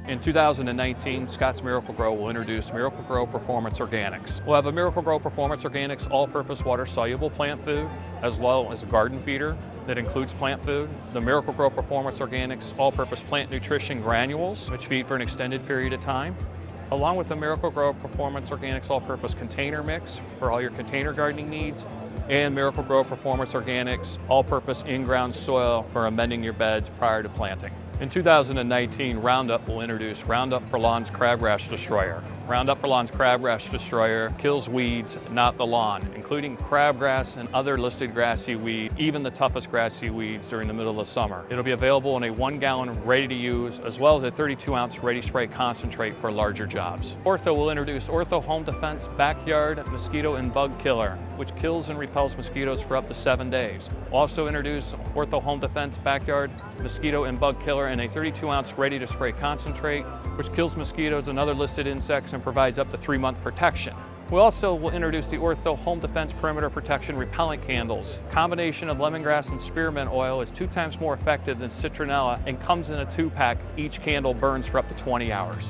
In 2019, Scott's Miracle-Gro will introduce Miracle-Gro Performance Organics. We'll have a Miracle-Gro Performance Organics all-purpose water-soluble plant food, as well as a garden feeder that includes plant food. The Miracle-Gro Performance Organics all-purpose plant nutrition granules, which feed for an extended period of time, along with the Miracle-Gro Performance Organics all-purpose container mix for all your container gardening needs, and Miracle-Gro Performance Organics all-purpose in-ground soil for amending your beds prior to planting. In 2019, Roundup will introduce Roundup for Lawn's Crabgrass Destroyer. Roundup for Lawn's Crabgrass Destroyer kills weeds, not the lawn, including crabgrass and other listed grassy weed, even the toughest grassy weeds during the middle of summer. It'll be available in a 1-gallon ready-to-use, as well as a 32-ounce ready-spray concentrate for larger jobs. Ortho will introduce Ortho Home Defense Backyard Mosquito and Bug Killer, which kills and repels mosquitoes for up to 7 days. Also introduce Ortho Home Defense Backyard Mosquito and Bug Killer in a 32-ounce ready-to-spray concentrate, which kills mosquitoes and other listed insects and provides up to 3-month protection. We also will introduce the Ortho Home Defense Perimeter Protection Repellent Candles. Combination of lemongrass and spearmint oil is 2 times more effective than citronella and comes in a 2-pack. Each candle burns for up to 20 hours.